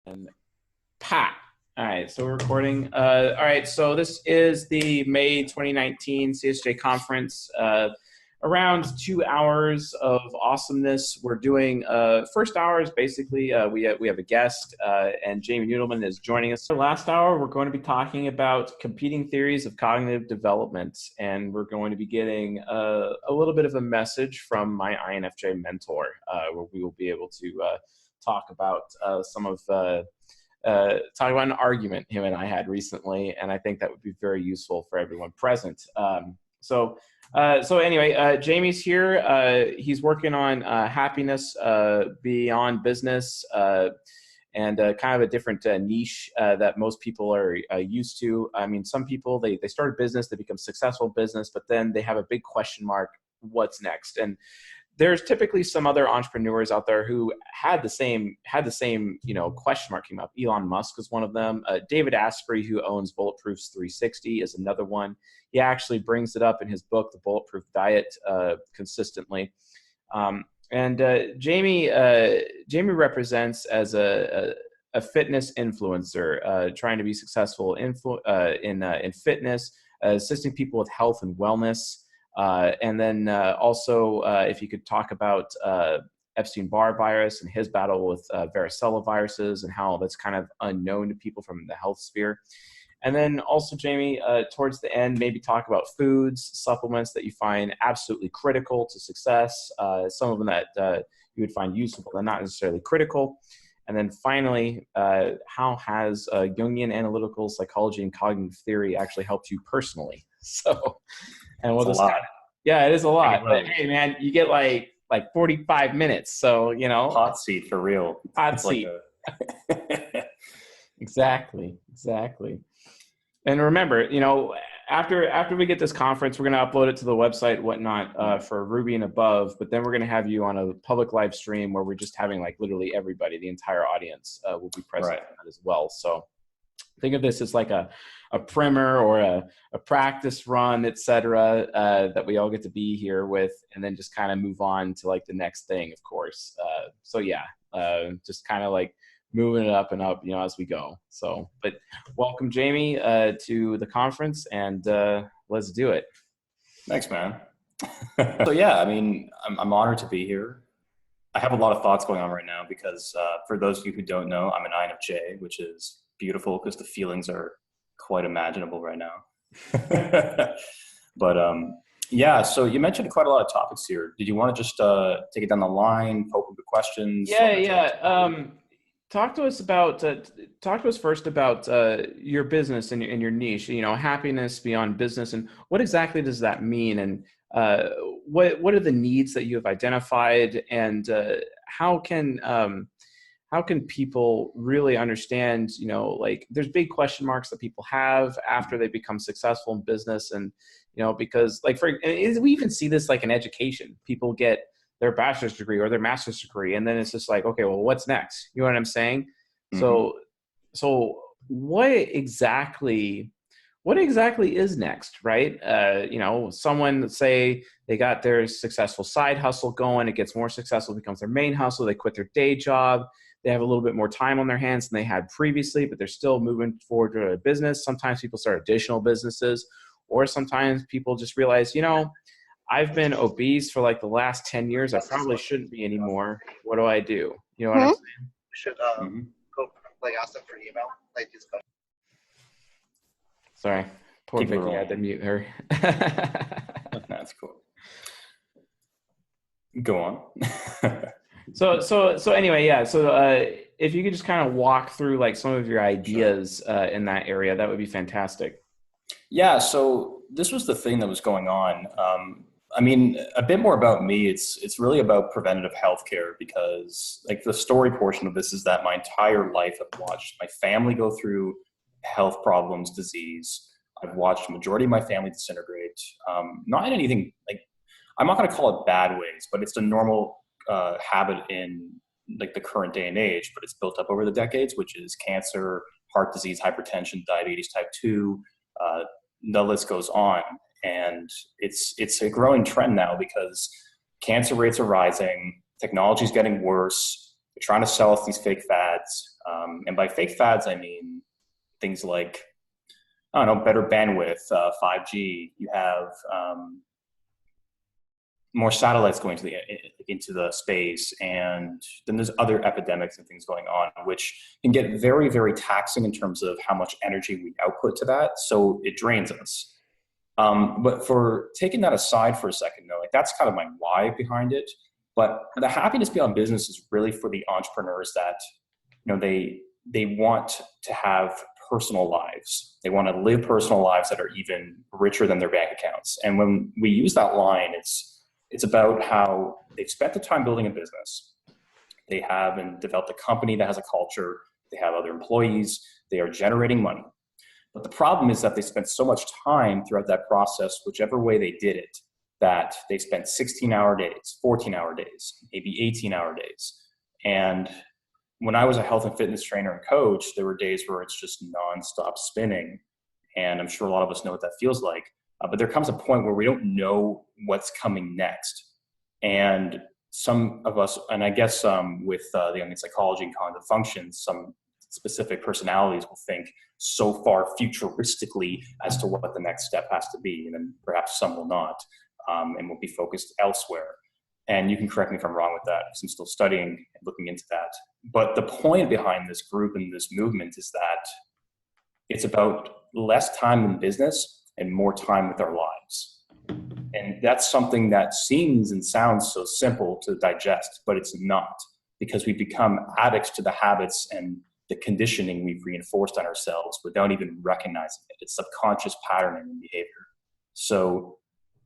And Pat. All right, so we're recording. All right, so this is the May 2019 CSJ conference. Around 2 hours of awesomeness. We're doing first hour is basically we have a guest, and Jamie Nudelman is joining us. For the last hour, we're going to be talking about competing theories of cognitive development, and we're going to be getting a little bit of a message from my INFJ mentor, where we will be able to talk about talk about an argument him and I had recently, and I think that would be very useful for everyone present. So anyway, Jamie's here. He's working on happiness beyond business, and kind of a different niche that most people are used to. I mean, some people, they start a business, they become successful in business, but then they have a big question mark, what's next? And there's typically some other entrepreneurs out there who had the same question mark came up. Elon Musk is one of them. David Asprey, who owns Bulletproofs 360, is another one. He actually brings it up in his book, The Bulletproof Diet, consistently. Jamie represents as a fitness influencer, trying to be successful in fitness, assisting people with health and wellness. And then also, if you could talk about Epstein Bar Virus and his battle with varicella viruses and how that's kind of unknown to people from the health sphere. And then also, Jamie, towards the end, maybe talk about foods, supplements that you find absolutely critical to success, some of them that you would find useful but not necessarily critical. And then finally, how has Jungian analytical psychology and cognitive theory actually helped you personally? So, and we'll just yeah, it is a lot. But hey, man, you get like 45 minutes. So, hot seat for real. Hot seat. Exactly. And remember, after we get this conference, we're going to upload it to the website, whatnot, for Ruby and above. But then we're going to have you on a public live stream where we're just having like literally everybody, the entire audience will be present on that as well. So think of this as like a primer or a practice run, et cetera, that we all get to be here with, and then just kind of move on to like the next thing, of course. Just kind of like moving it up and up, as we go. So, but welcome, Jamie, to the conference, and let's do it. Thanks, man. So yeah, I mean, I'm honored to be here. I have a lot of thoughts going on right now because for those of you who don't know, I'm an INFJ, which is beautiful because the feelings are quite imaginable right now. But yeah, so you mentioned quite a lot of topics here. Did you want to just take it down the line, poke with the questions? Yeah. Talk to us first about your business and your niche, happiness beyond business, and what exactly does that mean? And what are the needs that you have identified, and how can people really understand, like there's big question marks that people have after they become successful in business. And, because like we even see this like in education, people get their bachelor's degree or their master's degree. And then it's just like, okay, well, what's next? You know what I'm saying? Mm-hmm. So what exactly is next, right? Someone, let's say they got their successful side hustle going, it gets more successful, becomes their main hustle, they quit their day job, they have a little bit more time on their hands than they had previously, but they're still moving forward to a business. Sometimes people start additional businesses, or sometimes people just realize, I've been obese for like the last 10 years. I probably shouldn't be anymore. What do I do? You know what I'm saying? We should go like ask them for email. Like these questions. Sorry. Poor Vicky had to mute her. That's cool. Go on. So anyway, yeah. So if you could just kind of walk through like some of your ideas in that area, that would be fantastic. Yeah. So this was the thing that was going on. I mean, a bit more about me. It's really about preventative healthcare, because like the story portion of this is that my entire life I've watched my family go through health problems, disease. I've watched the majority of my family disintegrate. Not in anything like, I'm not going to call it bad ways, but it's a normal habit in like the current day and age, but it's built up over the decades, which is cancer, heart disease, hypertension, diabetes type 2, the list goes on. And it's a growing trend now because cancer rates are rising, technology is getting worse, They're trying to sell us these fake fads. And by fake fads, I mean things like, I don't know, better bandwidth, 5G. You have more satellites going into the space, and then there's other epidemics and things going on, which can get very, very taxing in terms of how much energy we output to that. So it drains us. But for taking that aside for a second, though, like that's kind of my why behind it. But the happiness beyond business is really for the entrepreneurs that, you know, they want to have personal lives. They want to live personal lives that are even richer than their bank accounts. And when we use that line, it's about how they've spent the time building a business. They have and developed a company that has a culture. They have other employees. They are generating money. But the problem is that they spent so much time throughout that process, whichever way they did it, that they spent 16-hour days, 14-hour days, maybe 18-hour days. And when I was a health and fitness trainer and coach, there were days where it's just nonstop spinning. And I'm sure a lot of us know what that feels like. But there comes a point where we don't know what's coming next. And some of us, and I guess with the Jungian psychology and cognitive functions, some specific personalities will think so far futuristically as to what the next step has to be. And then perhaps some will not, and will be focused elsewhere. And you can correct me if I'm wrong with that, because I'm still studying and looking into that. But the point behind this group and this movement is that it's about less time in business and more time with our lives. And that's something that seems and sounds so simple to digest, but it's not, because we become addicts to the habits and the conditioning we've reinforced on ourselves without even recognizing it. It's subconscious patterning and behavior. So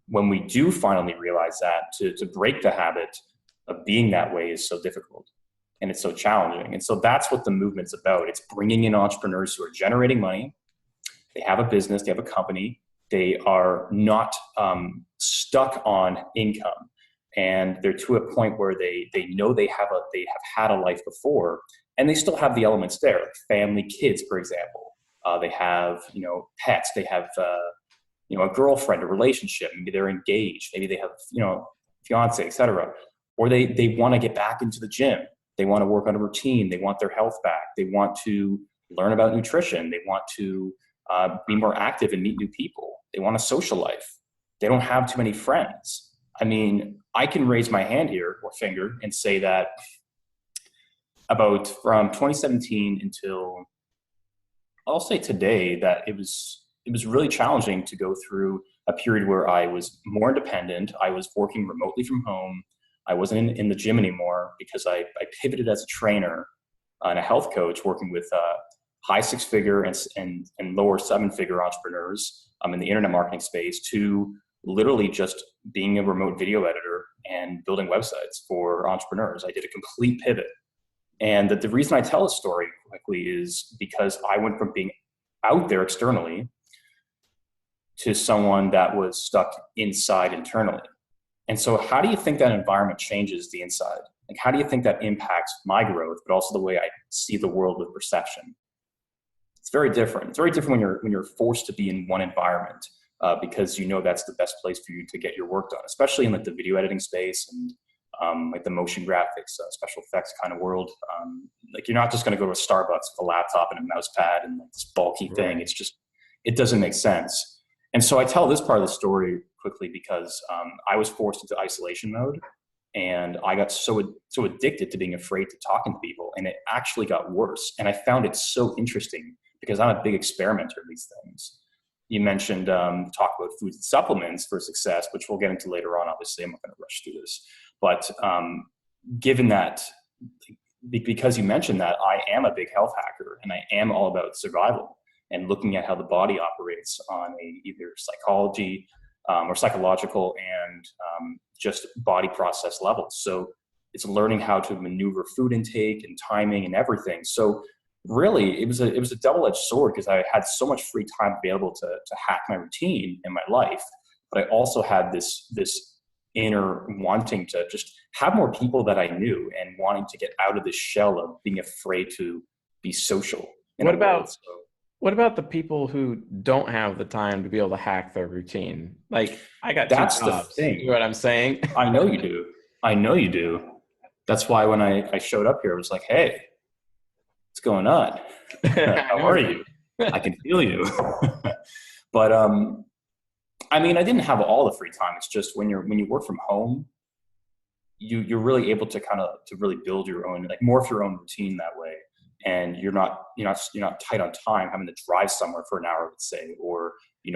when we do finally realize that, to break the habit of being that way is so difficult and it's so challenging. And so that's what the movement's about. It's bringing in entrepreneurs who are generating money. They have a business, they have a company, they are not stuck on income, and they're to a point where they know they have had a life before, and they still have the elements there, like family, kids, for example. They have, pets, they have, a girlfriend, a relationship, maybe they're engaged, maybe they have, fiance, etc. Or they want to get back into the gym. They want to work on a routine. They want their health back. They want to learn about nutrition. They want to be more active and meet new people. They want a social life. They don't have too many friends. I mean, I can raise my hand here or finger and say that about from 2017 until I'll say today, that it was really challenging to go through a period where I was more independent. I was working remotely from home. I wasn't in the gym anymore because I pivoted as a trainer and a health coach, working with high six-figure and lower seven-figure entrepreneurs in the internet marketing space, to literally just being a remote video editor and building websites for entrepreneurs. I did a complete pivot. And the reason I tell this story quickly is because I went from being out there externally to someone that was stuck inside internally. And so how do you think that environment changes the inside? Like, how do you think that impacts my growth, but also the way I see the world with perception? It's very different. It's very different when you're forced to be in one environment because that's the best place for you to get your work done, especially in like the video editing space and like the motion graphics, special effects kind of world. Like, you're not just going to go to a Starbucks with a laptop and a mouse pad and like this bulky thing. It's just, it doesn't make sense. And so I tell this part of the story quickly because I was forced into isolation mode, and I got so addicted to being afraid to talking to people, and it actually got worse. And I found it so interesting because I'm a big experimenter of these things. You mentioned talk about foods and supplements for success, which we'll get into later on. Obviously, I'm not going to rush through this. But given that, because you mentioned that, I am a big health hacker, and I am all about survival and looking at how the body operates on either psychology or psychological and just body process levels. So it's learning how to maneuver food intake and timing and everything. So really, it was a double-edged sword, because I had so much free time available to hack my routine in my life, but I also had this inner wanting to just have more people that I knew, and wanting to get out of this shell of being afraid to be social. What about the people who don't have the time to be able to hack their routine? Like, I got That's two jobs. the thing. You know what I'm saying? I know you do. That's why when I showed up here, I was like, hey, what's going on? How are you? I can feel you. But I mean, I didn't have all the free time. It's just when you work from home, you're really able to to really build your own, like morph your own routine that way. And you're not tight on time having to drive somewhere for an hour, let's say, or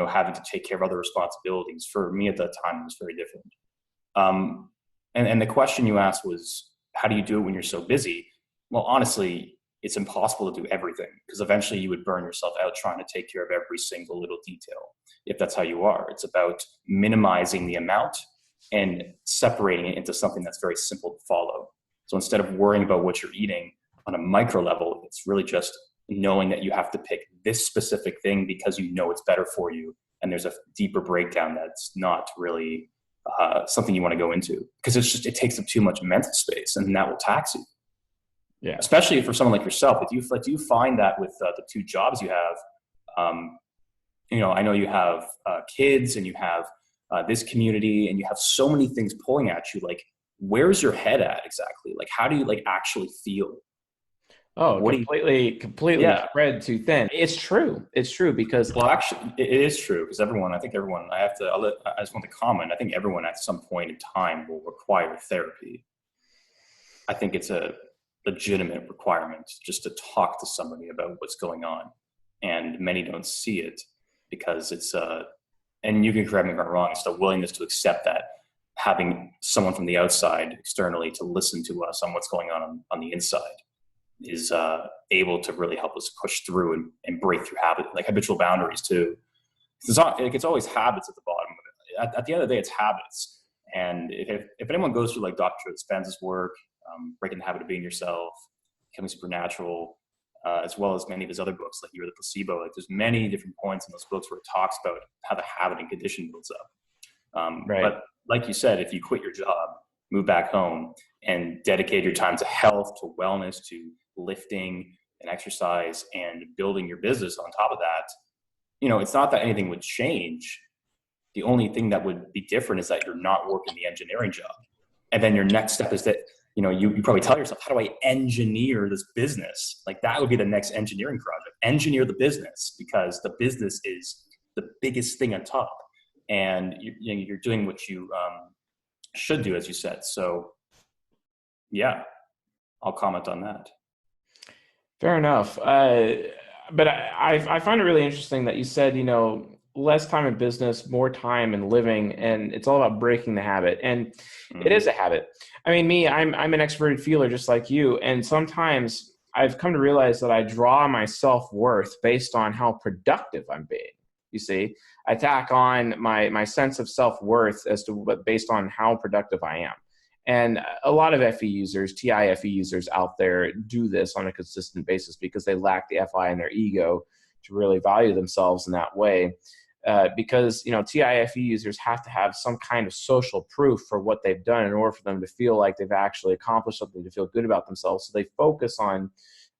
having to take care of other responsibilities. For me at that time, it was very different. And the question you asked was, how do you do it when you're so busy? Well, honestly, it's impossible to do everything, because eventually you would burn yourself out trying to take care of every single little detail, if that's how you are. It's about minimizing the amount and separating it into something that's very simple to follow. So instead of worrying about what you're eating on a micro level, it's really just knowing that you have to pick this specific thing because it's better for you. And there's a deeper breakdown that's not really something you want to go into, because it takes up too much mental space, and that will tax you. Yeah. Especially for someone like yourself. Do you find that with the two jobs you have, I know you have kids, and you have this community, and you have so many things pulling at you. Like, where's your head at exactly? Like, how do you actually feel? Oh, completely spread too thin. It's true because actually it is true, because I just want to comment. I think everyone at some point in time will require therapy. I think it's a legitimate requirement just to talk to somebody about what's going on, and many don't see it because it's and you can correct me if I'm wrong, it's the willingness to accept that having someone from the outside externally to listen to us on what's going on the inside is able to really help us push through and break through habitual boundaries too. It's always habits at the bottom. At the end of the day, it's habits. And if anyone goes through like Dr. Dispenza's work, Breaking the Habit of Being Yourself, Becoming Supernatural, as well as many of his other books, like You're the Placebo, like there's many different points in those books where it talks about how the habit and condition builds up. Right. But like you said, if you quit your job, move back home, and dedicate your time to health, to wellness, to lifting and exercise, and building your business on top of that, it's not that anything would change. The only thing that would be different is that you're not working the engineering job. And then your next step is that, you probably tell yourself, how do I engineer this business? Like, that would be the next engineering project. Engineer the business, because the business is the biggest thing on top. And you're doing what you should do, as you said. So yeah, I'll comment on that. Fair enough. But I find it really interesting that you said, less time in business, more time in living, and it's all about breaking the habit. And it is a habit. I mean, I'm an extroverted feeler just like you. And sometimes I've come to realize that I draw my self-worth based on how productive I'm being. You see, I tack on my sense of self-worth based on how productive I am. And a lot of FE users, TIFE users out there do this on a consistent basis because they lack the FI in their ego to really value themselves in that way. Because, TIFE users have to have some kind of social proof for what they've done in order for them to feel like they've actually accomplished something, to feel good about themselves. So they focus on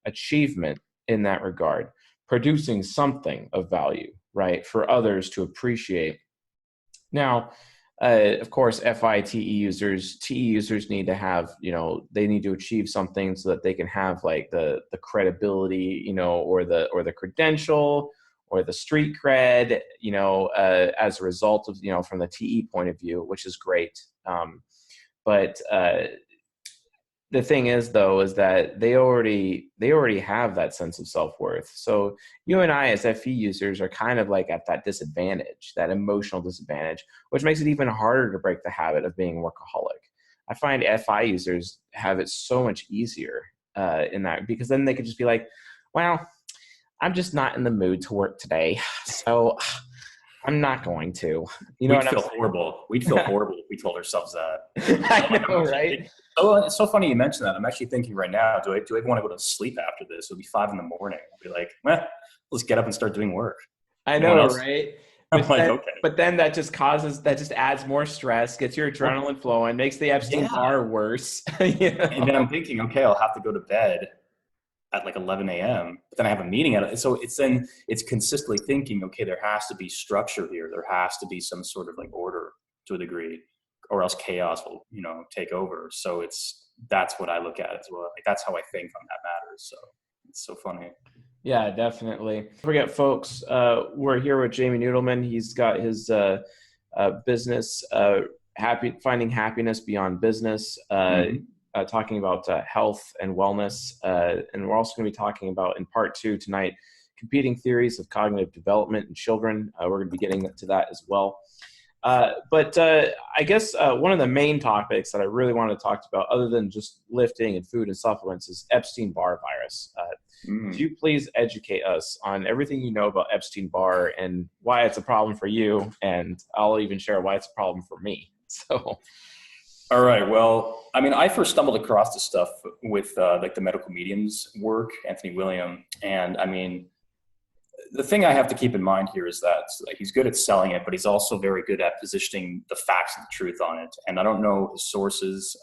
achievement in that regard, producing something of value, right, for others to appreciate. Now, of course, TE users need to have, they need to achieve something so that they can have like the credibility, or the credential or the street cred, as a result of, from the TE point of view, which is great. But the thing is, though, is that they already have that sense of self-worth. So you and I as FE users are kind of like at that disadvantage, that emotional disadvantage, which makes it even harder to break the habit of being a workaholic. I find FI users have it so much easier in that, because then they could just be like, well, I'm just not in the mood to work today, so I'm not going to. We'd feel horrible. We'd feel horrible if we told ourselves that. I know, right? It's so funny you mentioned that. I'm actually thinking right now, do I even want to go to sleep after this? It'll be 5 a.m. I'll be like, let's get up and start doing work. I know, right? Okay. But then that just adds more stress, gets your adrenaline flowing, makes the Epstein Bar worse. And then I'm thinking, okay, I'll have to go to bed at like 11 a.m. But then I have a meeting at it. So it's consistently thinking, okay, there has to be structure here. There has to be some sort of like order to a degree, or else chaos will, take over. So it's that's what I look at as well. Like that's how I think on that matter. So it's so funny. Yeah, definitely. Don't forget, folks, we're here with Jamie Nudelman. He's got his business, Finding Happiness Beyond Business, talking about health and wellness. And we're also going to be talking about, in part 2 tonight, competing theories of cognitive development in children. We're going to be getting to that as well. But I guess one of the main topics that I really want to talk about, other than just lifting and food and supplements, is Epstein Bar Virus. Could you please educate us on everything you know about Epstein Bar and why it's a problem for you? And I'll even share why it's a problem for me. So, all right. Well, I mean, I first stumbled across this stuff with like the medical mediums work, Anthony William. And I mean, the thing I have to keep in mind here is that he's good at selling it, but he's also very good at positioning the facts and the truth on it. And I don't know his sources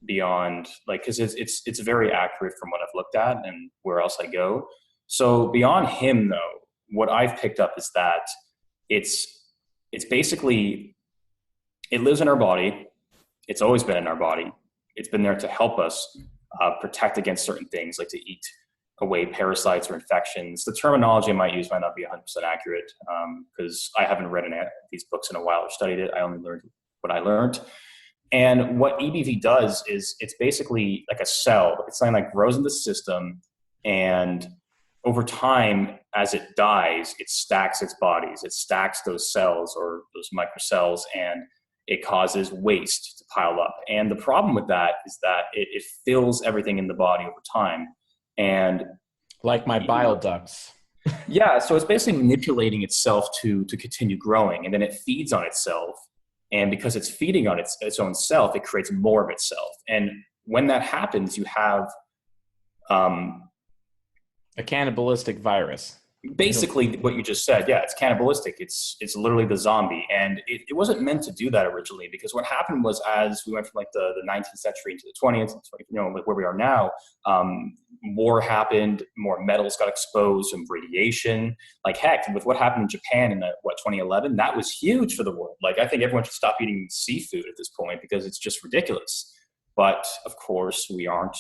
beyond, like, because it's very accurate from what I've looked at and where else I go. So beyond him, though, what I've picked up is that it's basically, it lives in our body. It's always been in our body. It's been there to help us protect against certain things, like to eat away parasites or infections. The terminology I might use might not be 100% accurate because I haven't read any of these books in a while or studied it. I only learned what I learned. And what EBV does is it's basically like a cell. It's something that grows in the system, and over time, as it dies, it stacks its bodies. It stacks those cells or those microcells, and it causes waste to pile up. And the problem with that is that it fills everything in the body over time. And like my bile ducts. Yeah, so it's basically manipulating itself to continue growing, and then it feeds on itself. And because it's feeding on its own self, it creates more of itself. And when that happens, you have a cannibalistic virus. Basically what you just said. Yeah, it's cannibalistic. It's literally the zombie. And it wasn't meant to do that originally, because what happened was, as we went from like the 19th century into the 20th, like where we are now, war happened, more metals got exposed, and radiation. Like heck, with what happened in Japan in 2011, that was huge for the world. Like I think everyone should stop eating seafood at this point because it's just ridiculous. But of course we aren't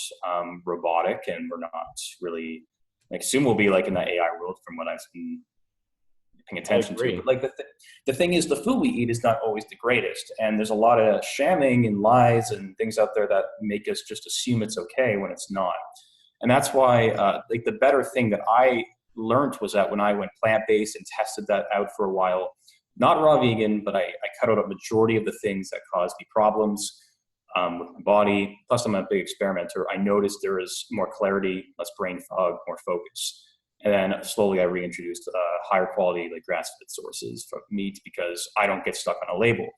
robotic, and we're not really, like soon we'll be like in that AI world from what I've been paying attention to. But like the thing is, the food we eat is not always the greatest. And there's a lot of shamming and lies and things out there that make us just assume it's okay when it's not. And that's why like the better thing that I learned was that when I went plant-based and tested that out for a while, not raw vegan, but I cut out a majority of the things that caused me problems with my body. Plus I'm a big experimenter. I noticed there is more clarity, less brain fog, more focus. And then slowly I reintroduced higher quality, like grass-fed sources from meat, because I don't get stuck on a label.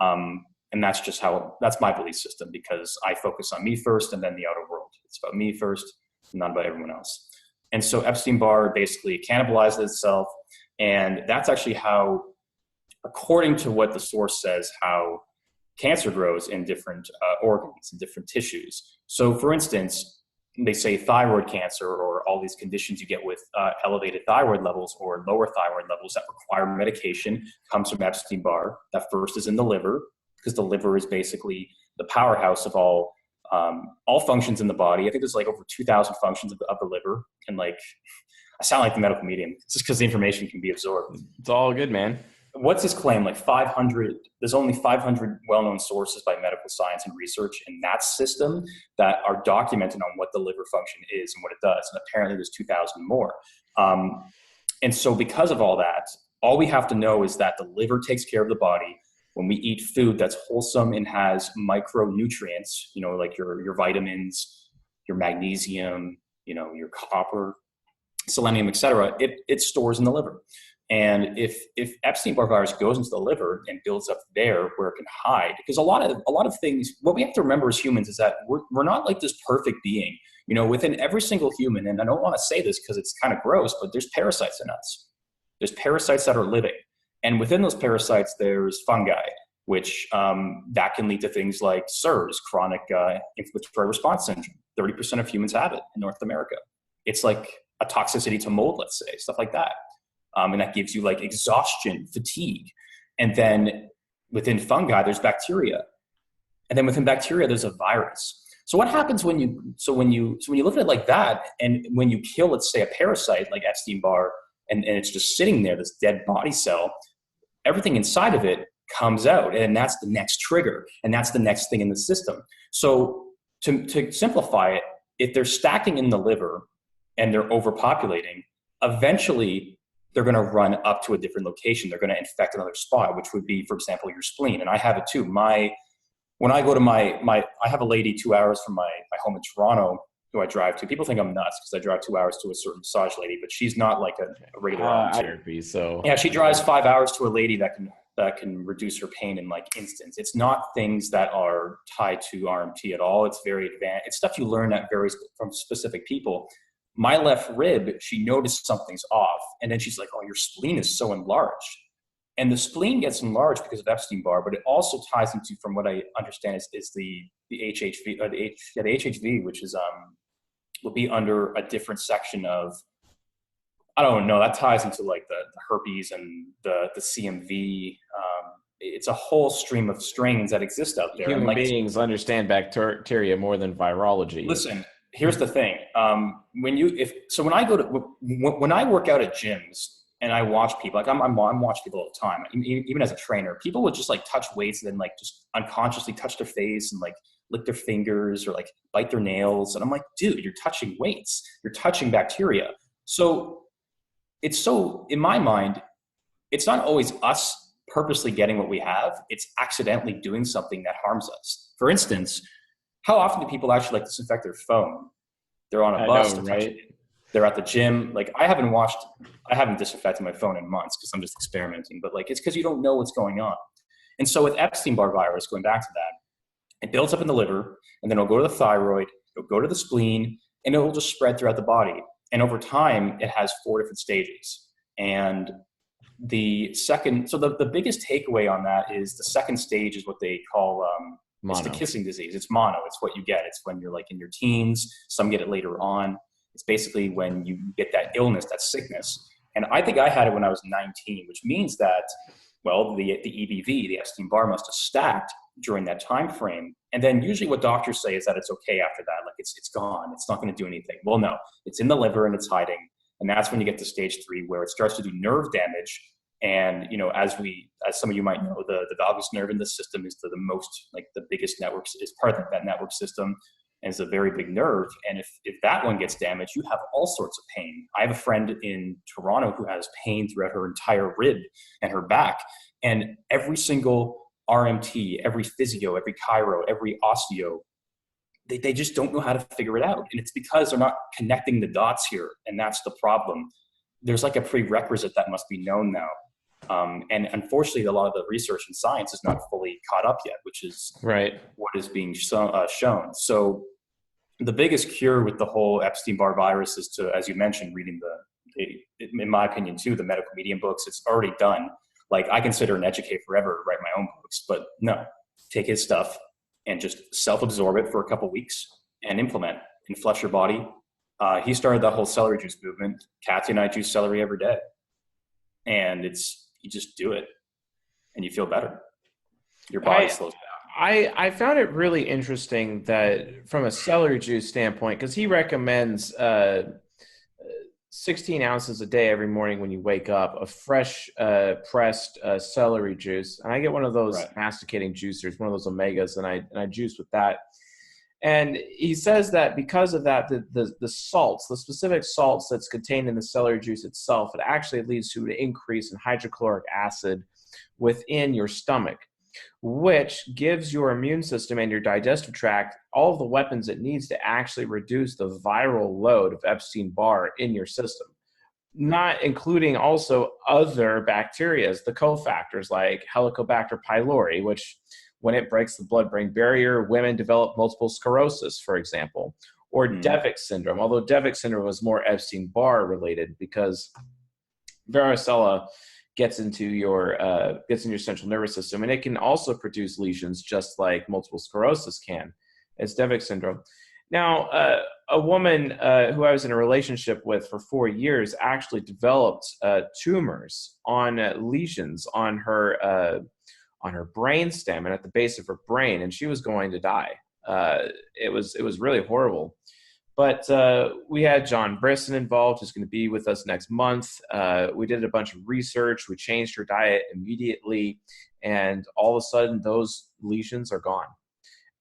And that's just that's my belief system, because I focus on me first and then the outer world. It's about me first, not about everyone else. And so Epstein Bar basically cannibalized itself. And that's actually how, according to what the source says, how cancer grows in different organs and different tissues. So for instance, they say thyroid cancer, or all these conditions you get with elevated thyroid levels or lower thyroid levels that require medication, comes from Epstein Bar. That first is in the liver, because the liver is basically the powerhouse of all functions in the body. I think there's like over 2,000 functions of the liver. And like, I sound like the medical medium, just because the information can be absorbed. It's all good, man. What's his claim? Like 500, there's only 500 well-known sources by medical science and research in that system that are documented on what the liver function is and what it does. And apparently there's 2,000 more. And so because of all that, all we have to know is that the liver takes care of the body. When we eat food that's wholesome and has micronutrients, like your vitamins, your magnesium, your copper, selenium, etc., it stores in the liver. And if Epstein-Barr virus goes into the liver and builds up there where it can hide, because a lot of things, what we have to remember as humans is that we're not like this perfect being. Within every single human, and I don't want to say this because it's kind of gross, but there's parasites in us. There's parasites that are living. And within those parasites, there's fungi, which that can lead to things like CIRS, chronic inflammatory response syndrome. 30% of humans have it in North America. It's like a toxicity to mold, let's say, stuff like that. And that gives you like exhaustion, fatigue. And then within fungi, there's bacteria. And then within bacteria, there's a virus. So what happens when you look at it like that, and when you kill, let's say, a parasite like Epstein Bar, and it's just sitting there, this dead body cell, everything inside of it comes out, and that's the next trigger, and that's the next thing in the system. So to simplify it, if they're stacking in the liver and they're overpopulating, eventually they're going to run up to a different location. They're going to infect another spot, which would be, for example, your spleen. And I have it too. When I go to I have a lady 2 hours from my home in Toronto who I drive to. People think I'm nuts because I drive 2 hours to a certain massage lady, but she's not like a regular therapy. So yeah, she drives 5 hours to a lady that can reduce her pain in like instants. It's not things that are tied to RMT at all. It's very advanced. It's stuff you learn that varies from specific people. My left rib, she noticed something's off, and then she's like, "Oh, your spleen is so enlarged." And the spleen gets enlarged because of Epstein Bar, but it also ties into, from what I understand, is the HHV, the HHV, which is will be under a different section of, I don't know, that ties into like the herpes and the CMV. It's a whole stream of strains that exist out there. Human and like, beings understand bacteria more than virology. Listen, here's the thing. When I work out at gyms and I watch people, like I'm watching people all the time, even as a trainer, people would just like touch weights and then like just unconsciously touch their face and like lick their fingers or like bite their nails. And I'm like, dude, you're touching weights. You're touching bacteria. So in my mind, it's not always us purposely getting what we have. It's accidentally doing something that harms us. For instance, how often do people actually like disinfect their phone? They're on a bus, right? They're at the gym. Like I haven't disinfected my phone in months because I'm just experimenting, but like, it's because you don't know what's going on. And so with Epstein Bar virus, going back to that, it builds up in the liver, and then it'll go to the thyroid, it'll go to the spleen, and it'll just spread throughout the body. And over time, it has 4 different stages. And the biggest takeaway on that is the second stage is what they call it's the kissing disease. It's mono. It's what you get. It's when you're like in your teens. Some get it later on. It's basically when you get that illness, that sickness. And I think I had it when I was 19, which means that, well, the EBV, the Epstein Bar, must have stacked during that time frame. And then usually what doctors say is that it's okay after that. Like it's gone. It's not going to do anything. Well, no, it's in the liver and it's hiding. And that's when you get to stage 3, where it starts to do nerve damage. And, you know, as some of you might know, the vagus nerve in the system is the most, like the biggest networks, is part of that network system, and it's a very big nerve. And if that one gets damaged, you have all sorts of pain. I have a friend in Toronto who has pain throughout her entire rib and her back. And every single RMT, every physio, every chiro, every osteo, they just don't know how to figure it out. And it's because they're not connecting the dots here. And that's the problem. There's like a prerequisite that must be known now. And unfortunately, a lot of the research and science is not fully caught up yet, which is right what is being shown. So the biggest cure with the whole Epstein Bar virus is to, as you mentioned, reading in my opinion too, the medical medium books. It's already done. Like I consider an educate forever, write my own books, but no, take his stuff and just self-absorb it for a couple of weeks and implement and flush your body. He started that whole celery juice movement. Kathy and I juice celery every day. And you just do it and you feel better. Your body slows down. I found it really interesting that from a celery juice standpoint, because he recommends 16 ounces a day every morning when you wake up of fresh pressed celery juice. And I get one of those masticating juicers, one of those omegas, and I juice with that. And he says that because of that, the salts, the specific salts that's contained in the celery juice itself, it actually leads to an increase in hydrochloric acid within your stomach, which gives your immune system and your digestive tract all of the weapons it needs to actually reduce the viral load of Epstein-Barr in your system, not including also other bacteria, the cofactors like Helicobacter pylori, which when it breaks the blood-brain barrier, women develop multiple sclerosis, for example, or Devic syndrome, although Devic syndrome was more Epstein-Barr related because varicella gets into your central nervous system, and it can also produce lesions just like multiple sclerosis can. It's Devic syndrome. Now, a woman who I was in a relationship with for 4 years actually developed tumors on lesions on her on her brainstem and at the base of her brain, and she was going to die. It was really horrible. But we had John Brisson involved, who's going to be with us next month. We did a bunch of research. We changed her diet immediately, and all of a sudden, those lesions are gone.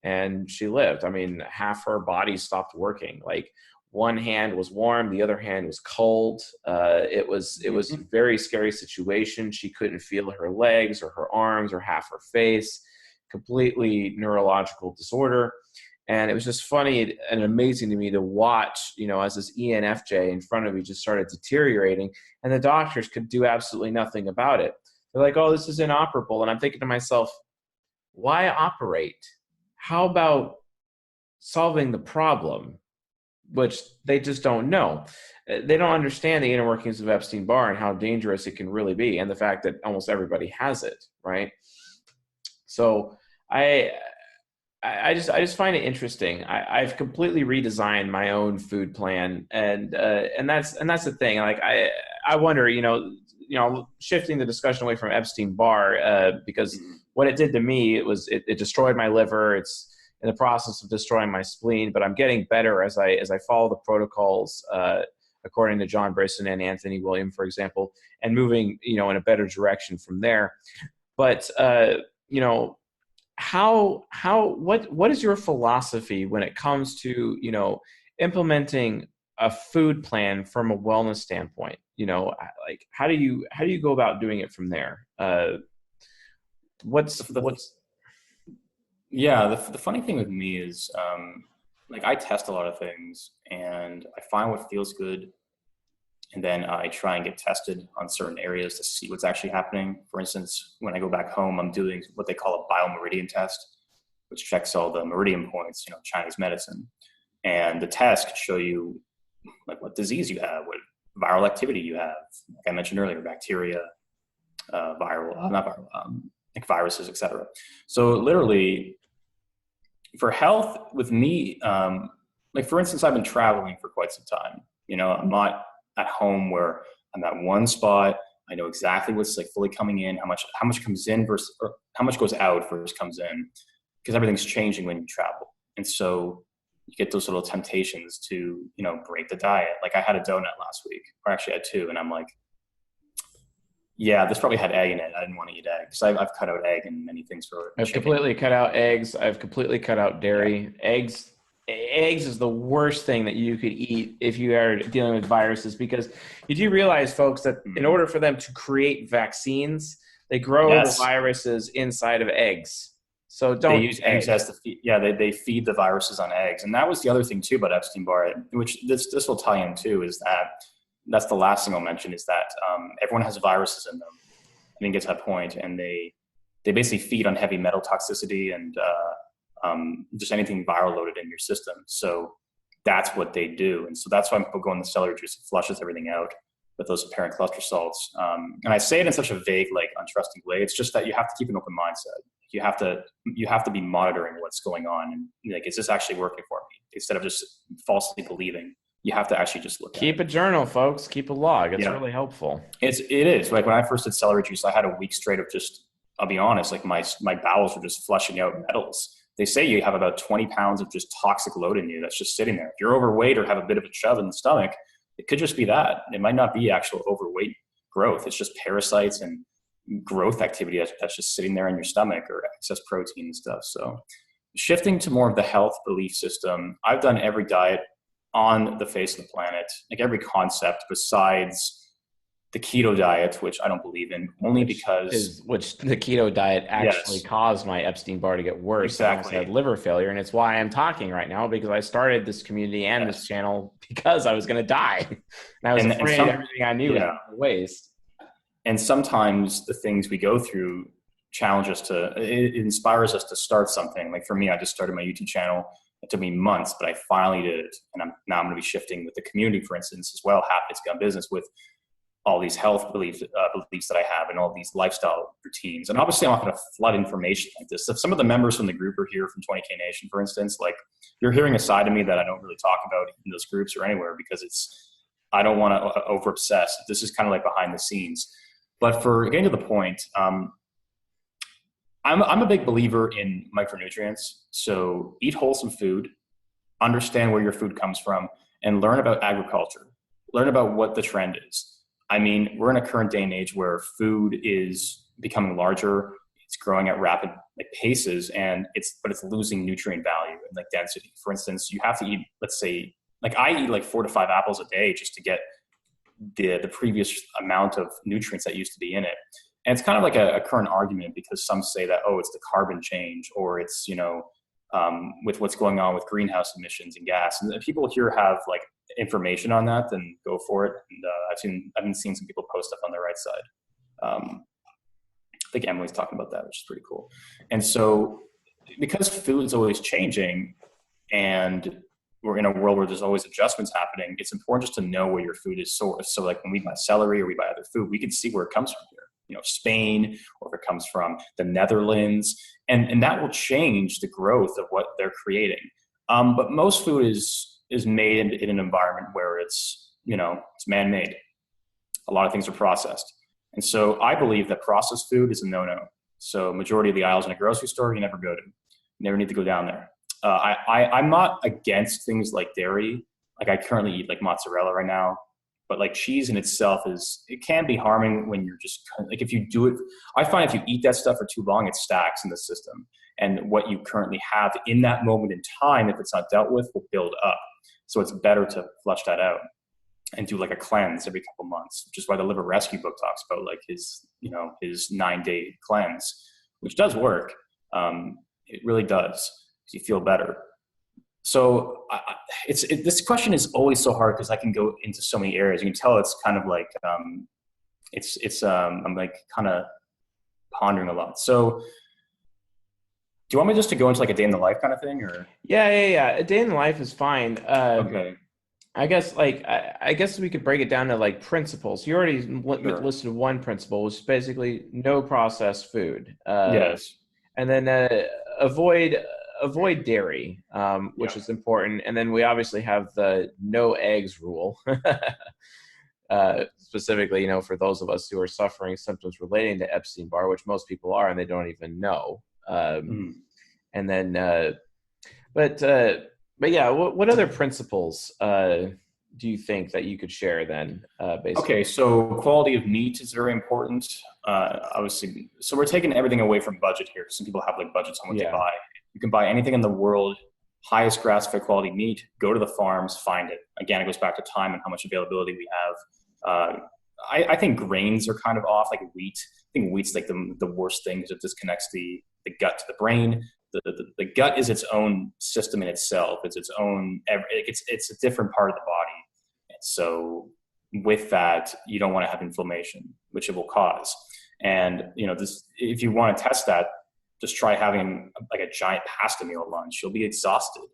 And she lived. I mean, half her body stopped working. Like, one hand was warm, the other hand was cold. It was a very scary situation. She couldn't feel her legs or her arms or half her face. Completely neurological disorder. And it was just funny and amazing to me to watch, as this ENFJ in front of me just started deteriorating, and the doctors could do absolutely nothing about it. They're like, oh, this is inoperable. And I'm thinking to myself, why operate? How about solving the problem, which they just don't know? They don't understand the inner workings of Epstein Barr and how dangerous it can really be, and the fact that almost everybody has it, right? So I just find it interesting. I've completely redesigned my own food plan, and that's the thing. Like, I wonder, shifting the discussion away from Epstein Barr, because what it did to me, it destroyed my liver. It's in the process of destroying my spleen, but I'm getting better as I follow the protocols, according to John Brisson and Anthony William, for example, and moving, in a better direction from there. But what is your philosophy when it comes to implementing a food plan from a wellness standpoint? Like, how do you go about doing it from there? Yeah, the funny thing with me is, like, I test a lot of things and I find what feels good, and then I try and get tested on certain areas to see what's actually happening. For instance, when I go back home, I'm doing what they call a biomeridian test, which checks all the meridian points, Chinese medicine. And the test could show you, like, what disease you have, what viral activity you have. Like I mentioned earlier, bacteria, like viruses, etc. So literally, for health with me, like, for instance, I've been traveling for quite some time. I'm not at home where I'm at one spot. I know exactly what's, like, fully coming in, how much comes in versus, or how much goes out versus comes in, because everything's changing when you travel. And so you get those little temptations to, break the diet. Like, I had a donut last week, or actually I had two, and I'm like, yeah, this probably had egg in it. I didn't want to eat egg, because I've cut out egg and many things for I've chicken. completely cut out eggs. I've completely cut out dairy. Yeah. Eggs is the worst thing that you could eat if you are dealing with viruses, because you do realize, folks, that in order for them to create vaccines, they grow the viruses inside of eggs. So don't use eggs as the feed. Yeah, they feed the viruses on eggs. And that was the other thing too about Epstein Barr, which this will tie in too, is that's the last thing I'll mention, is that everyone has viruses in them. I think it's that point, and they basically feed on heavy metal toxicity and just anything viral loaded in your system. So that's what they do. And so that's why people go in the celery juice. It flushes everything out with those apparent cluster salts. And I say it in such a vague, like, untrusting way. It's just that you have to keep an open mindset. You have to be monitoring what's going on, and, like, is this actually working for me? Instead of just falsely believing, you have to actually just look at it. Keep a journal, folks. Keep a log. It's really helpful. It is. Like, when I first did celery juice, I had a week straight of just, I'll be honest, like, my bowels were just flushing out metals. They say you have about 20 pounds of just toxic load in you that's just sitting there. If you're overweight or have a bit of a chub in the stomach, it could just be that. It might not be actual overweight growth. It's just parasites and growth activity that's just sitting there in your stomach, or excess protein and stuff. So shifting to more of the health belief system, I've done every diet on the face of the planet, like every concept besides the keto diet, which I don't believe in, only because the keto diet actually caused my Epstein Barr to get worse. Exactly. I had liver failure, and it's why I'm talking right now, because I started this community and this channel because I was going to die, and I was afraid everything I knew was a waste. And sometimes the things we go through challenge us it inspires us to start something. Like, for me, I just started my YouTube channel. It took me months, but I finally did it, and now I'm going to be shifting with the community, for instance, as well. It's Gun Business with all these health beliefs that I have, and all these lifestyle routines. And obviously, I'm not going to flood information like this. If some of the members from the group are here from 20K Nation, for instance, like, you're hearing a side of me that I don't really talk about in those groups or anywhere, because I don't want to over obsess. This is kind of like behind the scenes. But for getting to the point, I'm a big believer in micronutrients. So eat wholesome food, understand where your food comes from, and learn about agriculture. Learn about what the trend is. I mean, we're in a current day and age where food is becoming larger. It's growing at rapid paces, and it's losing nutrient value and density. For instance, you have to eat, let's say, I eat 4 to 5 apples a day just to get the previous amount of nutrients that used to be in it. And it's kind of like a current argument because some say that, oh, it's the carbon change, or it's, with what's going on with greenhouse emissions and gas. And people here have information on that, then go for it. And I've been seeing some people post stuff on the right side. I think Emily's talking about that, which is pretty cool. And so because food is always changing and we're in a world where there's always adjustments happening, it's important just to know where your food is sourced. So when we buy celery or we buy other food, we can see where it comes from here. Spain, or if it comes from the Netherlands, and that will change the growth of what they're creating. But most food is made in an environment where it's man-made. A lot of things are processed. And so I believe that processed food is a no-no. So majority of the aisles in a grocery store, you never go to. You never need to go down there. I'm not against things like dairy. I currently eat mozzarella right now. But cheese in itself it can be harming when you're just if you do it. I find if you eat that stuff for too long, it stacks in the system. And what you currently have in that moment in time, if it's not dealt with, will build up. So it's better to flush that out and do a cleanse every couple months, which is why the Liver Rescue book talks about his 9-day cleanse, which does work. It really does. You feel better. So this question is always so hard because I can go into so many areas. You can tell it's kind of I'm kind of pondering a lot. So do you want me just to go into a day in the life kind of thing, or? Yeah. A day in the life is fine. Okay. I guess I guess we could break it down to principles. You already listed one principle, which is basically no processed food. Yes. And then avoid dairy, which is important. And then we obviously have the no eggs rule, specifically, for those of us who are suffering symptoms relating to Epstein Bar, which most people are, and they don't even know. And then, but yeah, what other principles do you think that you could share then? Basically? Okay, so quality of meat is very important. Obviously, so we're taking everything away from budget here. Some people have budgets on what they buy. You can buy anything in the world, highest grass-fed quality meat, go to the farms, find it. Again, it goes back to time and how much availability we have. I think grains are kind of off, wheat. I think wheat's the worst thing because it disconnects the gut to the brain. The gut is its own system in itself. It's its own, it's a different part of the body. And so with that, you don't want to have inflammation, which it will cause. And, if you want to test that, just try having a giant pasta meal at lunch. You'll be exhausted.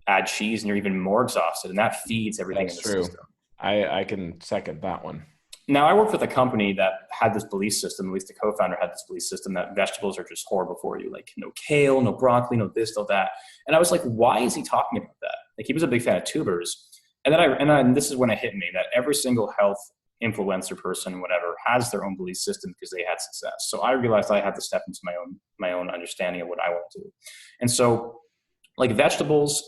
Add cheese and you're even more exhausted. And that feeds everything in the system. I can second that one. Now, I worked with a company that had this belief system, at least the co-founder had this belief system that vegetables are just horrible for you. No kale, no broccoli, no this, no that. And I was like, why is he talking about that? He was a big fan of tubers. And then this is when it hit me that every single health influencer person, whatever, has their own belief system because they had success. So I realized I had to step into my own understanding of what I want to do. And so vegetables,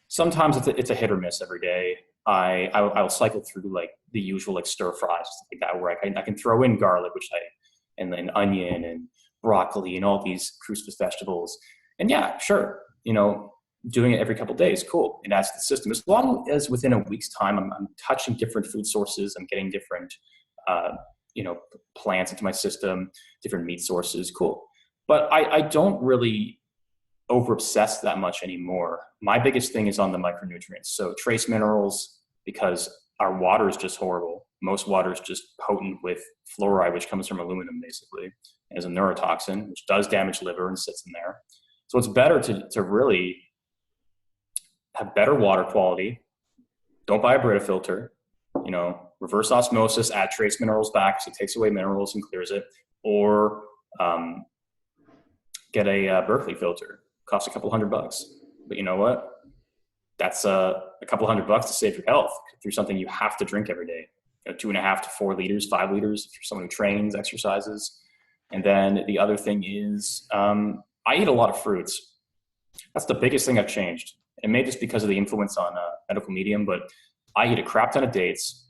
sometimes it's a hit or miss every day. I'll cycle through the usual stir fries, stuff like that, where I can throw in garlic, and then onion and broccoli and all these cruciferous vegetables. And yeah, sure, doing it every couple of days, cool. It adds to the system. As long as within a week's time, I'm touching different food sources, I'm getting different, plants into my system, different meat sources, cool. But I don't really over obsessed that much anymore. My biggest thing is on the micronutrients. So trace minerals, because our water is just horrible. Most water is just potent with fluoride, which comes from aluminum basically, as a neurotoxin, which does damage liver and sits in there. So it's better to really have better water quality. Don't buy a Brita filter, reverse osmosis, add trace minerals back, so it takes away minerals and clears it, or get a Berkeley filter. Costs a couple $100. But you know what? That's a couple $100 to save your health through something you have to drink every day. 2.5 to 4 liters, 5 liters if you're someone who trains, exercises. And then the other thing is I eat a lot of fruits. That's the biggest thing I've changed. It may just because of the influence on medical medium, but I eat a crap ton of dates.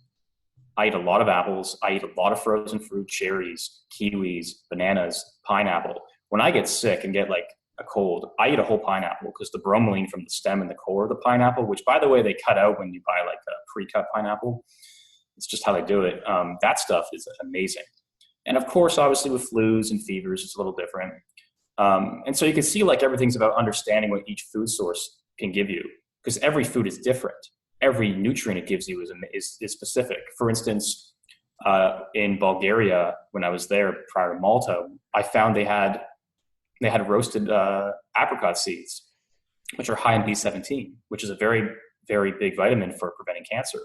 I eat a lot of apples. I eat a lot of frozen fruit, cherries, kiwis, bananas, pineapple. When I get sick and get like a cold, I eat a whole pineapple because the bromelain from the stem and the core of the pineapple, which by the way, they cut out when you buy like a pre-cut pineapple. It's just how they do it. That stuff is amazing. And of course, obviously with flus and fevers, it's a little different. And so you can see like everything's about understanding what each food source can give you, because every food is different. Every nutrient it gives you is specific. For instance, in Bulgaria, when I was there prior to Malta, I found they had roasted apricot seeds, which are high in B17, which is a very, very big vitamin for preventing cancer.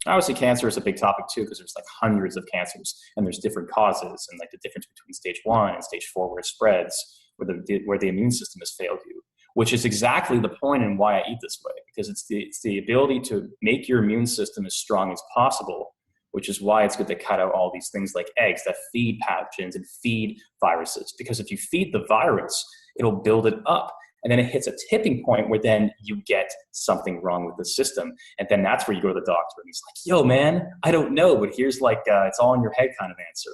Obviously, cancer is a big topic too, because there's like hundreds of cancers and there's different causes, and like the difference between stage 1 and stage 4 where it spreads, where the immune system has failed you, which is exactly the point and why I eat this way, because it's the ability to make your immune system as strong as possible, which is why it's good to cut out all these things like eggs that feed pathogens and feed viruses, because if you feed the virus, it'll build it up. And then it hits a tipping point where then you get something wrong with the system. And then that's where you go to the doctor and he's like, yo, man, I don't know, but here's like, it's all in your head kind of answer.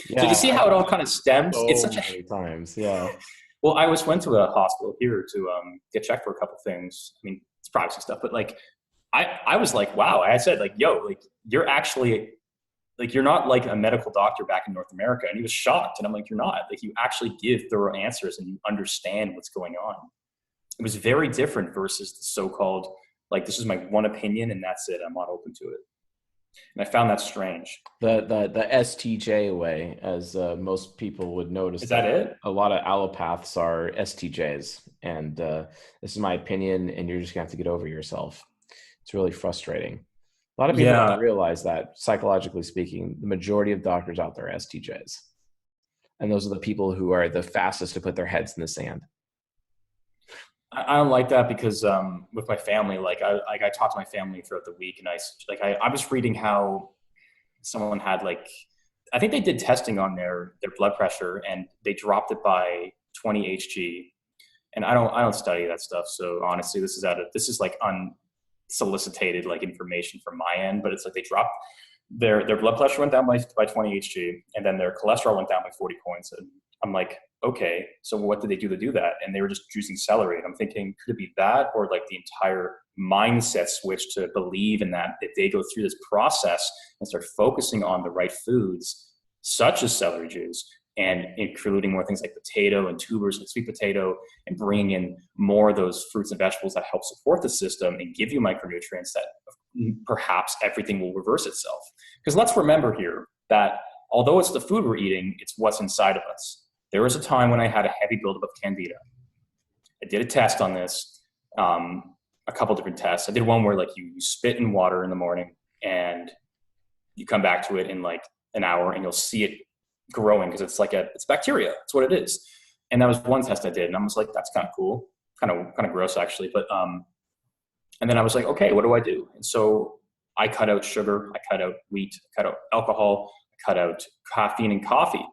Yeah, so you see how it all kind of stems? So it's such many times, yeah. Well, I went to a hospital here to get checked for a couple things. I mean, it's privacy stuff, but like, I was like, wow. I said like, yo, like you're actually, like you're not like a medical doctor back in North America. And he was shocked. And I'm like, you're not. Like you actually give thorough answers and you understand what's going on. It was very different versus the so-called, like, this is my one opinion and that's it. I'm not open to it. And I found that strange. The STJ way, as most people would notice. Is that it? A lot of allopaths are STJs. And this is my opinion, and you're just going to have to get over yourself. It's really frustrating. A lot of people don't realize that, psychologically speaking, the majority of doctors out there are STJs. And those are the people who are the fastest to put their heads in the sand. I don't like that because with my family, I talked to my family throughout the week, and I was reading how someone had I think they did testing on their blood pressure and they dropped it by 20 Hg. And I don't study that stuff, so honestly, this is like unsolicited information from my end, but it's like they dropped their blood pressure went down by 20 Hg, and then their cholesterol went down by 40 points. And I'm like, okay, so what did they do to do that? And they were just juicing celery. And I'm thinking, could it be that, or like the entire mindset switch to believe in that if they go through this process and start focusing on the right foods, such as celery juice, and including more things like potato and tubers like sweet potato, and bringing in more of those fruits and vegetables that help support the system and give you micronutrients, that perhaps everything will reverse itself. Because let's remember here that although it's the food we're eating, it's what's inside of us. There was a time when I had a heavy buildup of candida. I did a test on this, a couple different tests. I did one where you spit in water in the morning and you come back to it in an hour and you'll see it growing because it's bacteria. That's what it is. And that was one test I did, and I was like, that's kind of cool, kind of gross actually. But and then I was like, okay, what do I do? And so I cut out sugar, I cut out wheat, I cut out alcohol, I cut out caffeine and coffee.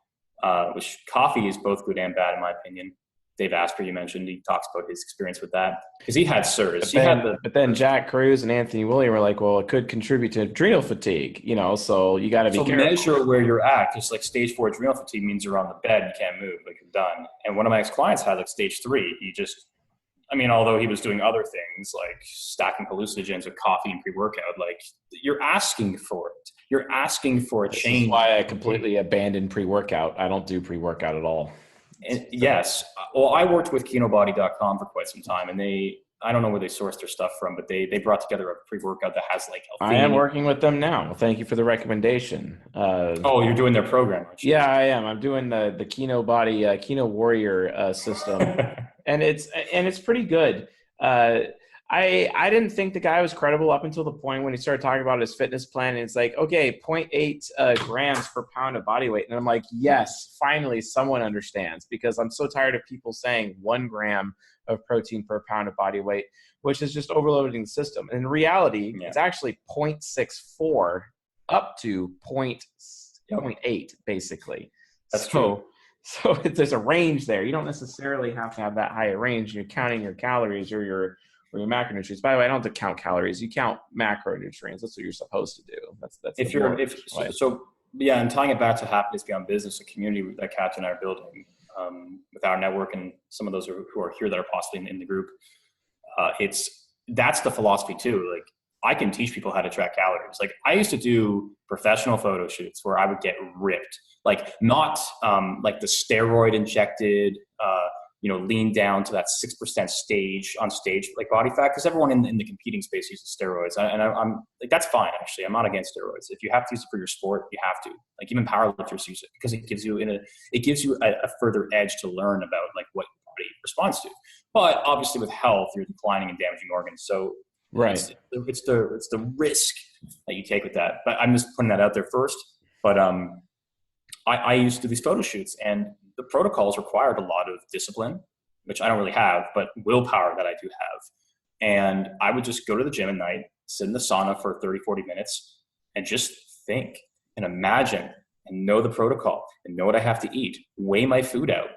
Which coffee is both good and bad in my opinion. Dave Asper, you mentioned, he talks about his experience with that because he had SIRS. But then Jack Cruz and Anthony William were like, well, it could contribute to adrenal fatigue, so you got to be careful. Measure where you're at. Just stage 4 adrenal fatigue means you're on the bed, you can't move, you're done. And one of my ex-clients had stage 3. He just, although he was doing other things like stacking hallucinogens with coffee and pre-workout, you're asking for it. You're asking for a change. This is why I completely abandoned pre-workout. I don't do pre-workout at all. And yes. Well, I worked with KenoBody.com for quite some time, and I don't know where they sourced their stuff from, but they brought together a pre-workout that has I am working with them now. Thank you for the recommendation. You're doing their program, aren't you? Yeah, I am. I'm doing the KenoBody, Keno Warrior system. And it's pretty good. I didn't think the guy was credible up until the point when he started talking about his fitness plan. And it's like, okay, 0.8 grams per pound of body weight. And I'm like, yes, finally someone understands, because I'm so tired of people saying 1 gram of protein per pound of body weight, which is just overloading the system. And in reality, it's actually 0.64 up to 0.8, basically. That's true. So there's a range there. You don't necessarily have to have that high a range. You're counting your calories or your macronutrients. By the way, I don't have to count calories. You count macronutrients. That's what you're supposed to do. That's yeah, and tying it back to happiness beyond business, a community that Kat and I are building with our network and some of those who are here that are possibly in the group. That's the philosophy too. Like, I can teach people how to track calories. Like, I used to do professional photo shoots where I would get ripped, like not like the steroid injected, lean down to that 6% on stage like body fat, because everyone in the competing space uses steroids, and I'm like, that's fine. Actually, I'm not against steroids. If you have to use it for your sport, you have to. Like, even powerlifters use it because it gives you a further edge to learn about like what your body responds to. But obviously, with health, you're declining and damaging organs. So right, it's the risk that you take with that. But I'm just putting that out there first. But I used to do these photo shoots, and the protocols required a lot of discipline, which I don't really have, but willpower that I do have. And I would just go to the gym at night, sit in the sauna for 30, 40 minutes, and just think and imagine and know the protocol and know what I have to eat, weigh my food out.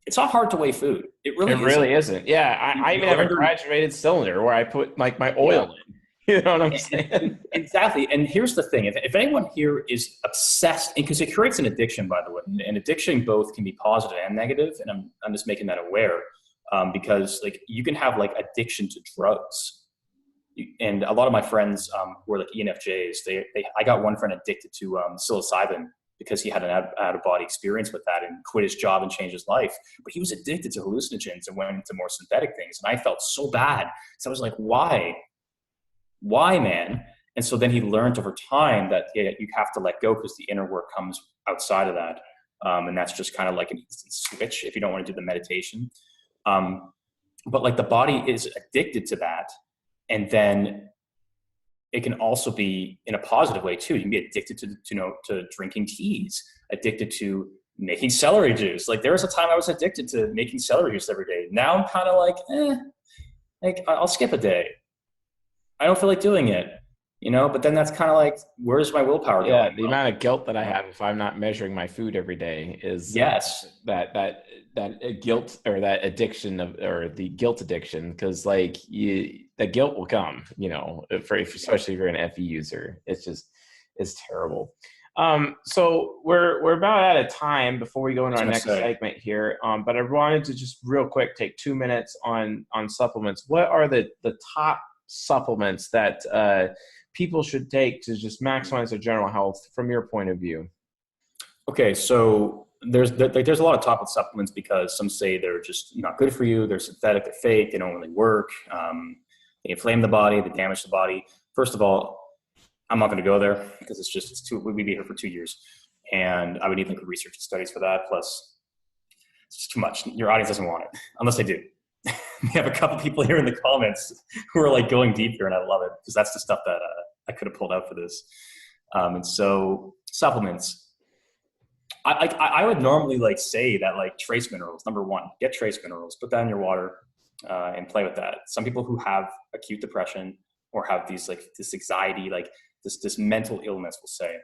It's not hard to weigh food. It really isn't. Yeah, I even have a graduated cylinder where I put like my oil in. You know what I'm saying? Exactly. And here's the thing. If anyone here is obsessed, because it creates an addiction, by the way, and addiction both can be positive and negative. And I'm just making that aware because like you can have like addiction to drugs. And a lot of my friends who are like ENFJs, I got one friend addicted to psilocybin because he had an out-of-body experience with that and quit his job and changed his life. But he was addicted to hallucinogens and went into more synthetic things. And I felt so bad. So I was like, why, man? And so then he learned over time that you have to let go because the inner work comes outside of that. And that's just kind of like an instant switch if you don't want to do the meditation. But like the body is addicted to that. And then it can also be in a positive way too. You can be addicted to drinking teas, addicted to making celery juice. Like there was a time I was addicted to making celery juice every day. Now I'm kind of like I'll skip a day. I don't feel like doing it, but then that's kind of like, where's my willpower going? Yeah, the amount of guilt that I have if I'm not measuring my food every day is that guilt or that addiction or the guilt addiction, because like the guilt will come, especially if you're an FE user. It's terrible. So we're about out of time before we go into our next segment here. But I wanted to just real quick take 2 minutes on supplements. What are the top supplements that people should take to just maximize their general health from your point of view? Okay, so there's a lot of topical supplements because some say they're just not good for you, they're synthetic, they're fake, they don't really work, they inflame the body, they damage the body. First of all, I'm not going to go there because we'd be here for 2 years, and I would need like research and studies for that. Plus, it's just too much. Your audience doesn't want it unless they do. We have a couple people here in the comments who are like going deep here, and I love it because that's the stuff that I could have pulled out for this. And so supplements, I would normally like say that like trace minerals, number one, get trace minerals, put that in your water and play with that. Some people who have acute depression or have this anxiety, like this mental illness, will say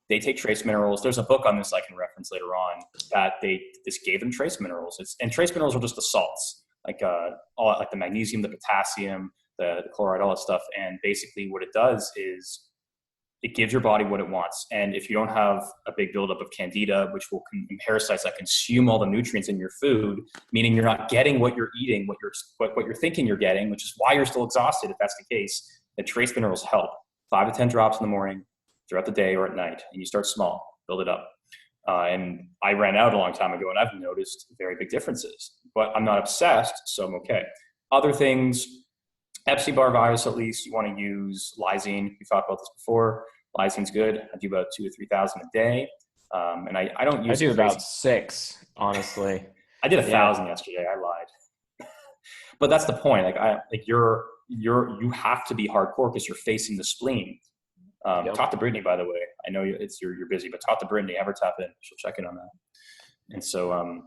they take trace minerals. There's a book on this I can reference later on that this gave them trace minerals. And trace minerals are just the salts. Like the magnesium, the potassium, the chloride, all that stuff. And basically what it does is it gives your body what it wants. And if you don't have a big buildup of candida, which will parasites that consume all the nutrients in your food, meaning you're not getting what you're eating, what you're thinking you're getting, which is why you're still exhausted if that's the case, then trace minerals help. 5 to 10 drops in the morning, throughout the day or at night. And you start small, build it up. And I ran out a long time ago, and I've noticed very big differences. But I'm not obsessed, so I'm okay. Other things, Epstein Bar Virus, at least, you want to use lysine. We talked about this before. Lysine's good. I do about 2,000 to 3,000 a day. And I don't use. I do about 6, honestly. I did 1,000 yesterday. I lied. But that's the point. You have to be hardcore because you're facing the spleen. Talk to Brittany, by the way. I know you're busy, but talk to Brittany. Have her tap in. She'll check in on that. And so,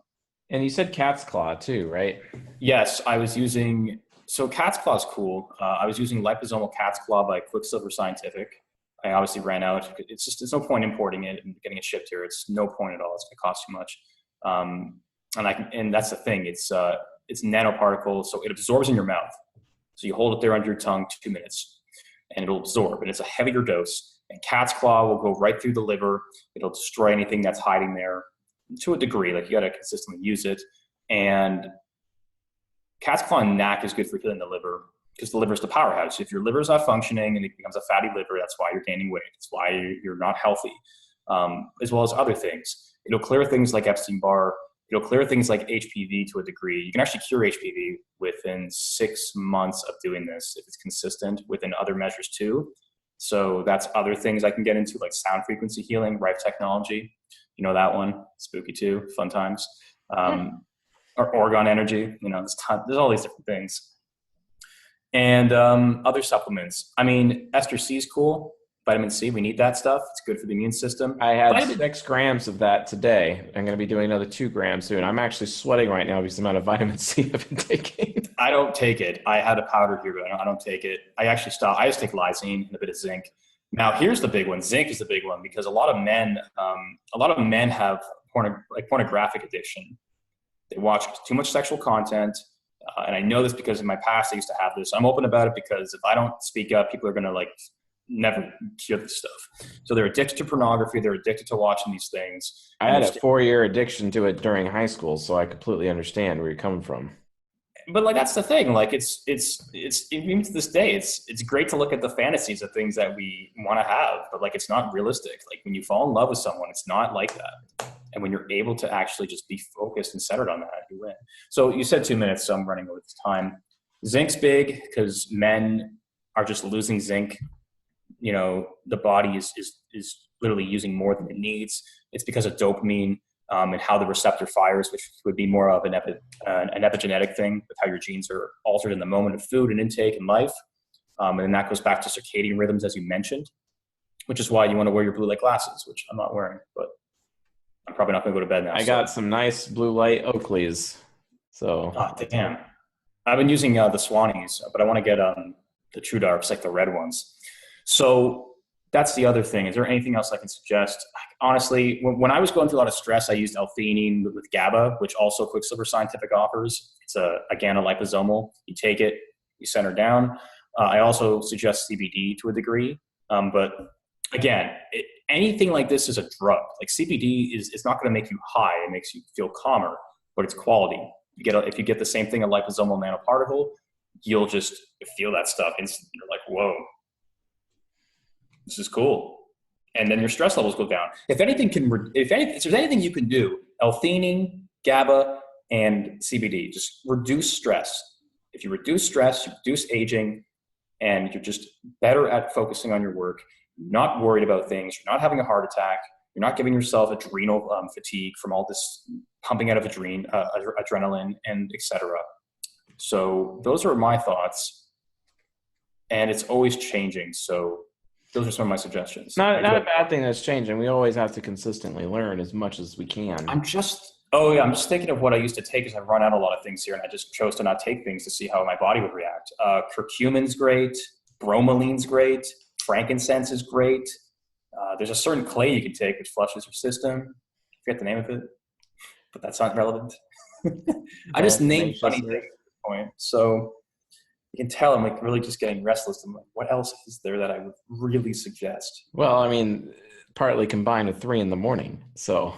and you said cat's claw too, right? Yes, I was using. So cat's claw is cool. I was using liposomal cat's claw by Quicksilver Scientific. I obviously ran out. It's no point importing it and getting it shipped here. It's no point at all. It's going to cost too much. And that's the thing. It's nanoparticles, so it absorbs in your mouth. So you hold it there under your tongue 2 minutes, and it'll absorb. And it's a heavier dose. And cat's claw will go right through the liver. It'll destroy anything that's hiding there to a degree. Like, you got to consistently use it. And cat's claw and knack is good for healing the liver, because the liver is the powerhouse. If your liver is not functioning and it becomes a fatty liver, that's why you're gaining weight. That's why you're not healthy, as well as other things. It'll clear things like Epstein Bar. It'll clear things like HPV to a degree. You can actually cure HPV within 6 months of doing this if it's consistent, within other measures too. So that's other things I can get into, like sound frequency healing, Rife technology. You know that one, spooky too, fun times. Or Oregon energy, there's all these different things. And other supplements. I mean, ester C is cool. Vitamin C, we need that stuff. It's good for the immune system. I had 6 grams of that today. I'm going to be doing another 2 grams soon. I'm actually sweating right now because of the amount of vitamin C I've been taking. I don't take it. I had a powder here, but I don't take it. I actually stopped. I just take lysine and a bit of zinc. Now, here's the big one. Zinc is the big one, because a lot of men have pornographic addiction. They watch too much sexual content. And I know this because in my past, I used to have this. I'm open about it because if I don't speak up, people are going to never hear this stuff. So they're addicted to pornography. They're addicted to watching these things. I had a 4-year addiction to it during high school, so I completely understand where you're coming from. But that's the thing. It's even to this day, it's great to look at the fantasies of things that we want to have, but it's not realistic. Like, when you fall in love with someone, it's not like that. And when you're able to actually just be focused and centered on that, you win. So you said 2 minutes, so I'm running over this time. Zinc's big because men are just losing zinc. The body is literally using more than it needs. It's because of dopamine and how the receptor fires, which would be more of an epigenetic thing with how your genes are altered in the moment of food and intake and life. And then that goes back to circadian rhythms, as you mentioned, which is why you want to wear your blue light glasses, which I'm not wearing, but I'm probably not going to go to bed now. I got some nice blue light Oakleys. So. Oh, damn. I've been using the Swannies, but I want to get the True Darks, like the red ones. So that's the other thing. Is there anything else I can suggest? Honestly, when I was going through a lot of stress, I used L-theanine with GABA, which also Quicksilver Scientific offers. It's a liposomal. You take it, you center down. I also suggest CBD to a degree. But again, anything like this is a drug. Like CBD it's not going to make you high. It makes you feel calmer, but it's quality. If you get the same thing, a liposomal nanoparticle, you'll just feel that stuff instantly. You're like, whoa. This is cool. And then your stress levels go down. If there's anything you can do, L-theanine, GABA, and CBD, just reduce stress. If you reduce stress, you reduce aging, and you're just better at focusing on your work, not worried about things, you're not having a heart attack, you're not giving yourself adrenal fatigue from all this pumping out of adrenaline, and etc. So those are my thoughts. And it's always changing. So those are some of my suggestions. Not a bad thing that's changing. We always have to consistently learn as much as we can. I'm just thinking of what I used to take as I run out a lot of things here, and I just chose to not take things to see how my body would react. Curcumin's great. Bromeline's great. Frankincense is great. There's a certain clay you can take which flushes your system. I forget the name of it, but that's not relevant. I just named funny things at this point. So you can tell I'm really just getting restless. I'm like, what else is there that I would really suggest? Well, I mean, partly combined with 3 a.m. So,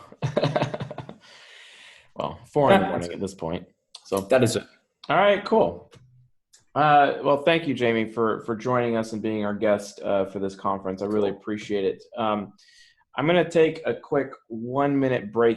well, 4 a.m. at this point. So that is it. All right, cool. Well, thank you, Jamie, for joining us and being our guest for this conference. I really appreciate it. I'm going to take a quick 1-minute break